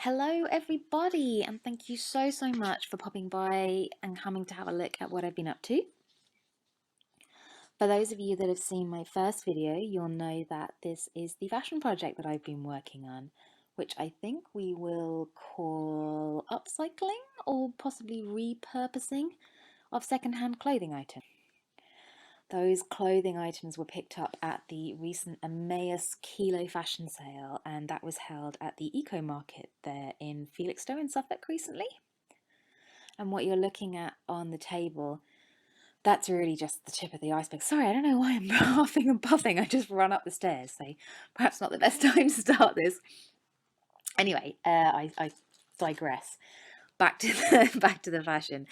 Hello everybody, and thank you so much for popping by and coming to have a look at what I've been up to. For those of you that have seen my first video, you'll know that this is the fashion project that I've been working on, which I think we will call upcycling or possibly repurposing of secondhand clothing items. Those clothing items were picked up at the recent Emmaus Kilo fashion sale, and that was held at the Eco Market there in Felixstowe in Suffolk recently. And what you're looking at on the table, that's really just the tip of the iceberg. Sorry, I don't know why I'm laughing and puffing. I just run up the stairs, so perhaps not the best time to start this. Anyway, I digress. Back to the fashion.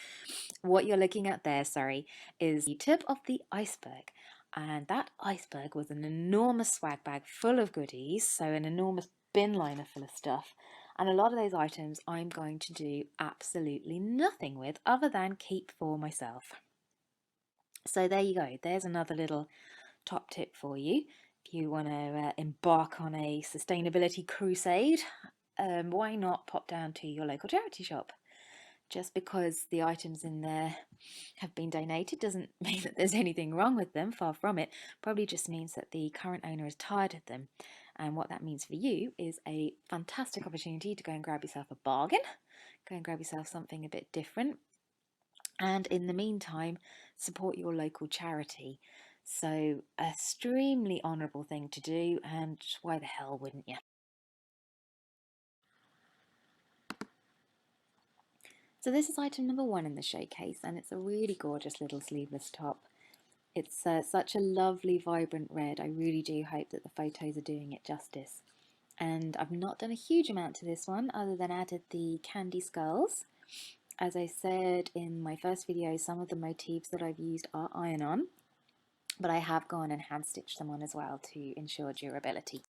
What you're looking at there, sorry, is the tip of the iceberg. And that iceberg was an enormous swag bag full of goodies, so an enormous bin liner full of stuff. And a lot of those items I'm going to do absolutely nothing with other than keep for myself. So there you go. There's another little top tip for you. If you want to embark on a sustainability crusade, why not pop down to your local charity shop? Just because the items in there have been donated doesn't mean that there's anything wrong with them, far from it. Probably just means that the current owner is tired of them. And what that means for you is a fantastic opportunity to go and grab yourself a bargain, go and grab yourself something a bit different. And in the meantime, support your local charity. So, extremely honourable thing to do, and why the hell wouldn't you? So this is item number 1 in the showcase, and it's a really gorgeous little sleeveless top. It's such a lovely, vibrant red. I really do hope that the photos are doing it justice. And I've not done a huge amount to this one, other than added the candy skulls. As I said in my first video, some of the motifs that I've used are iron-on, but I have gone and hand-stitched them on as well to ensure durability.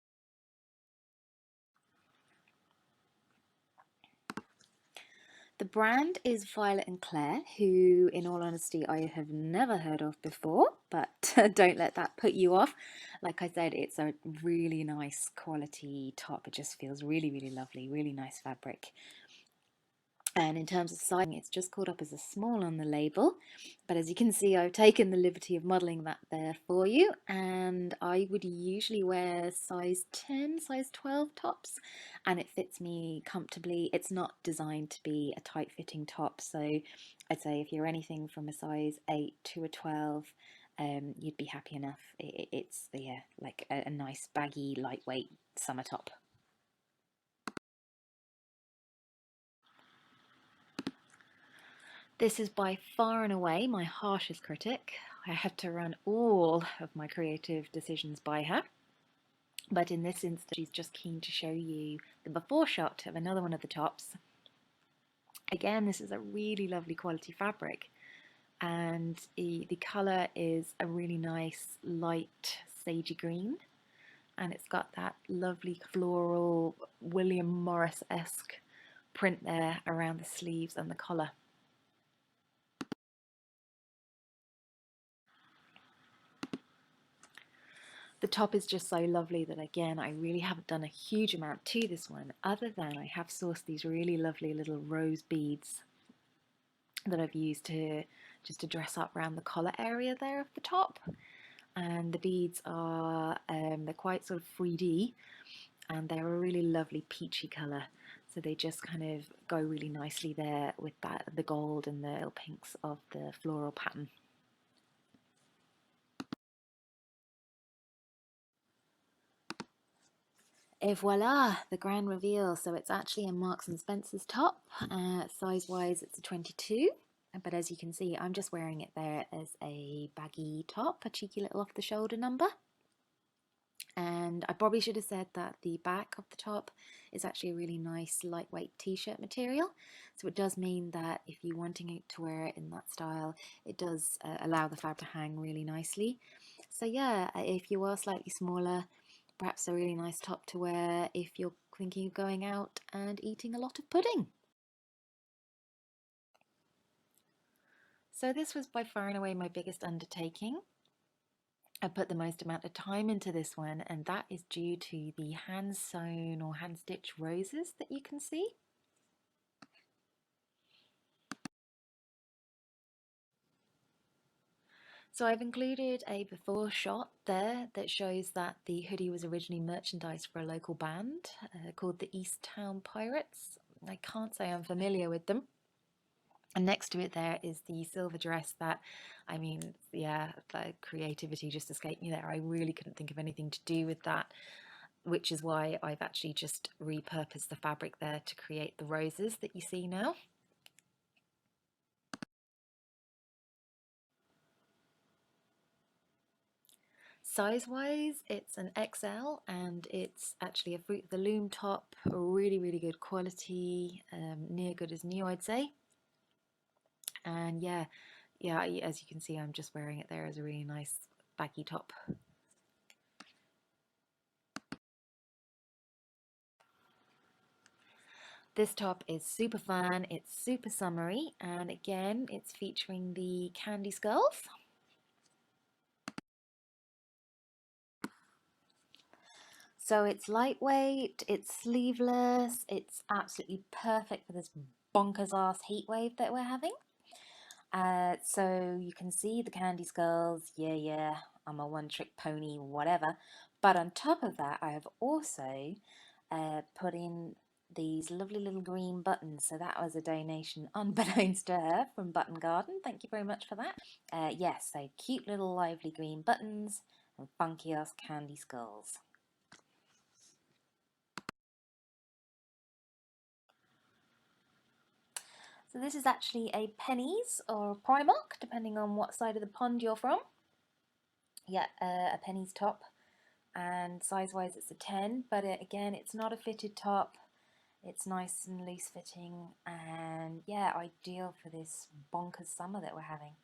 The brand is Violet and Claire, who, in all honesty, I have never heard of before, but don't let that put you off. Like I said, it's a really nice quality top. It just feels really lovely, really nice fabric. And in terms of sizing, it's just called up as a small on the label, but as you can see, I've taken the liberty of modelling that there for you, and I would usually wear size 10, size 12 tops, and it fits me comfortably. It's not designed to be a tight-fitting top, so I'd say if you're anything from a size 8 to a 12, you'd be happy enough. It's like a nice baggy, lightweight summer top. This is by far and away my harshest critic. I had to run all of my creative decisions by her. But in this instance, she's just keen to show you the before shot of another one of the tops. Again, this is a really lovely quality fabric, and the colour is a really nice light sagey green, and it's got that lovely floral William Morris-esque print there around the sleeves and the collar. The top is just so lovely that, again, I really haven't done a huge amount to this one, other than I have sourced these really lovely little rose beads that I've used just to dress up around the collar area there of the top. And the beads are, they're quite sort of 3D, and they're a really lovely peachy colour. So they just kind of go really nicely there with the gold and the little pinks of the floral pattern. Et voila, the grand reveal. So it's actually a Marks and Spencer's top. Size-wise, it's a 22. But as you can see, I'm just wearing it there as a baggy top, a cheeky little off-the-shoulder number. And I probably should have said that the back of the top is actually a really nice lightweight t-shirt material. So it does mean that if you're wanting to wear it in that style, it does allow the fabric to hang really nicely. So yeah, if you are slightly smaller, perhaps a really nice top to wear if you're thinking of going out and eating a lot of pudding. So this was by far and away my biggest undertaking. I put the most amount of time into this one, and that is due to the hand sewn or hand stitched roses that you can see. So I've included a before shot there that shows that the hoodie was originally merchandised for a local band called the East Town Pirates. I can't say I'm familiar with them. And next to it there is the silver dress that, I mean, yeah, the creativity just escaped me there. I really couldn't think of anything to do with that, which is why I've actually just repurposed the fabric there to create the roses that you see now. Size-wise, it's an XL, and it's actually a Fruit of the Loom top, really, really good quality, near good as new, I'd say. And yeah, as you can see, I'm just wearing it there as a really nice baggy top. This top is super fun, it's super summery, and again, it's featuring the candy skulls. So it's lightweight, it's sleeveless, it's absolutely perfect for this bonkers ass heat wave that we're having. So you can see the candy skulls, yeah, I'm a one-trick pony, whatever. But on top of that, I have also put in these lovely little green buttons. So that was a donation unbeknownst to her from Button Garden. Thank you very much for that. Yes, so cute little lively green buttons and funky ass candy skulls. So this is actually a pennies or Primark, depending on what side of the pond you're from. Yeah, a pennies top, and size-wise it's a 10, but again, it's not a fitted top. It's nice and loose fitting, and yeah, ideal for this bonkers summer that we're having.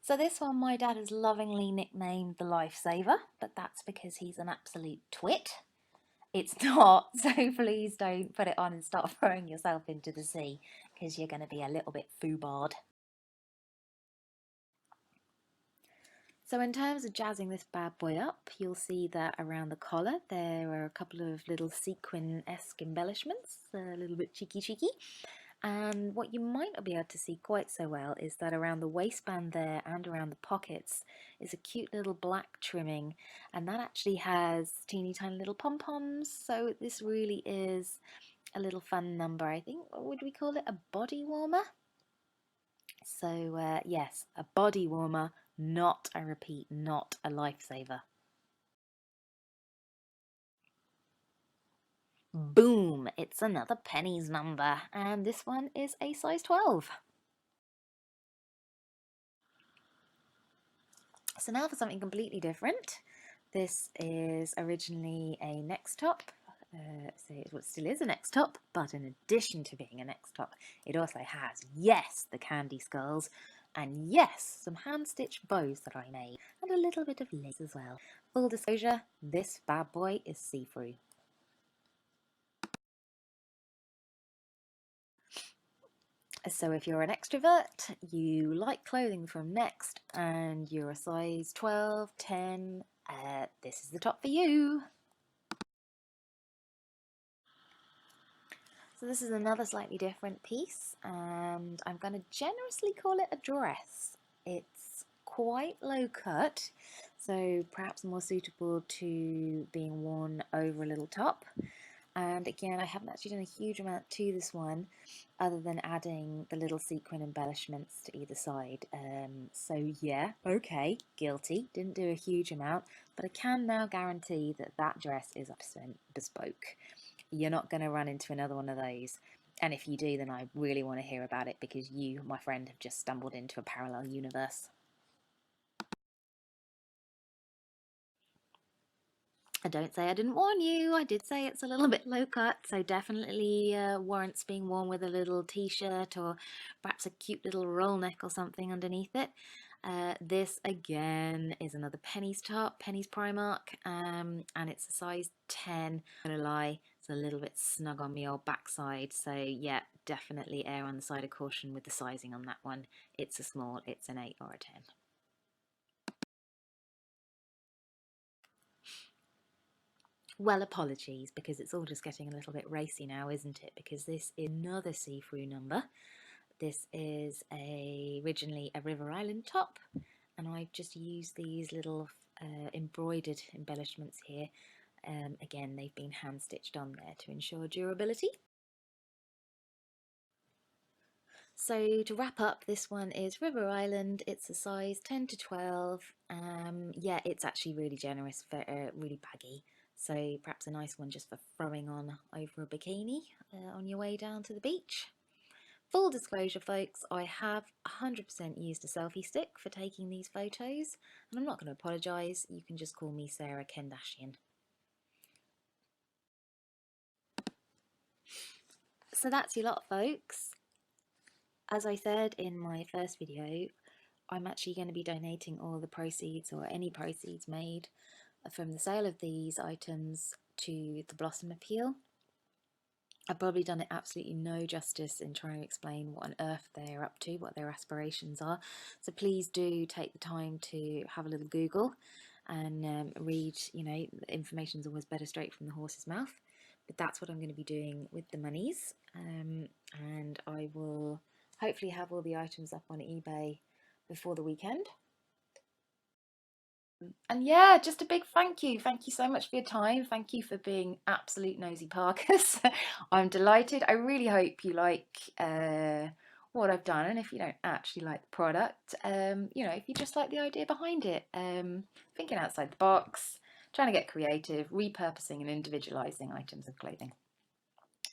So this one my dad has lovingly nicknamed the Lifesaver, but that's because he's an absolute twit. It's not, so please don't put it on and start throwing yourself into the sea, because you're going to be a little bit foobarred. So in terms of jazzing this bad boy up, you'll see that around the collar there are a couple of little sequin-esque embellishments, a little bit cheeky. And what you might not be able to see quite so well is that around the waistband there and around the pockets is a cute little black trimming, and that actually has teeny tiny little pom-poms, so this really is a little fun number. I think, would we call it a body warmer? So yes, a body warmer, not, I repeat, not a lifesaver. Boom! It's another pennies number, and this one is a size 12. So now for something completely different. This is originally a next top. So it still is a next top, but in addition to being a next top, it also has, yes, the candy skulls, and yes, some hand-stitched bows that I made, and a little bit of lace as well. Full disclosure, this bad boy is see-through. So if you're an extrovert, you like clothing from Next, and you're a size 12, 10, this is the top for you. So this is another slightly different piece, and I'm going to generously call it a dress. It's quite low cut, so perhaps more suitable to being worn over a little top. And again, I haven't actually done a huge amount to this one other than adding the little sequin embellishments to either side. So yeah, okay, guilty, didn't do a huge amount, but I can now guarantee that that dress is 100% bespoke. You're not going to run into another one of those. And if you do, then I really want to hear about it, because you, my friend, have just stumbled into a parallel universe. I don't say I didn't warn you. I did say it's a little bit low cut, so definitely warrants being worn with a little t-shirt or perhaps a cute little roll neck or something underneath it. This again is another pennies top, pennies Primark, and it's a size 10. I'm gonna lie, It's a little bit snug on my old backside, so yeah, definitely err on the side of caution with the sizing on that one. It's a small, it's an 8 or a 10. Well, apologies, because it's all just getting a little bit racy now, isn't it? Because this is another see-through number. This is originally a River Island top, and I've just used these little embroidered embellishments here. Again, they've been hand stitched on there to ensure durability. So to wrap up, this one is River Island. It's a size 10 to 12. Yeah, it's actually really generous, for really baggy. So perhaps a nice one just for throwing on over a bikini on your way down to the beach. Full disclosure, folks, I have 100% used a selfie stick for taking these photos, and I'm not going to apologise. You can just call me Sarah Kendashian. So that's your lot, folks. As I said in my first video, I'm actually going to be donating all the proceeds, or any proceeds made from the sale of these items, to the Blossom Appeal. I've probably done it absolutely no justice in trying to explain what on earth they're up to, what their aspirations are. So please do take the time to have a little Google and read, you know, information's always better straight from the horse's mouth. But that's what I'm going to be doing with the monies. And I will hopefully have all the items up on eBay before the weekend. And yeah, just a big thank you. Thank you so much for your time. Thank you for being absolute nosy Parkers. I'm delighted. I really hope you like what I've done. And if you don't actually like the product, you know, if you just like the idea behind it, thinking outside the box, trying to get creative, repurposing and individualizing items of clothing.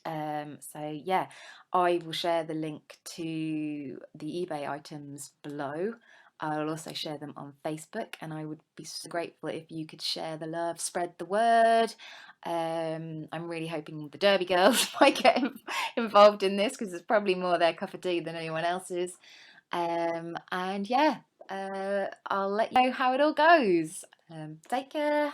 So yeah, I will share the link to the eBay items below. I'll also share them on Facebook, and I would be so grateful if you could share the love, spread the word. I'm really hoping the Derby girls might get involved in this, because it's probably more their cup of tea than anyone else's. And yeah, I'll let you know how it all goes. Take care.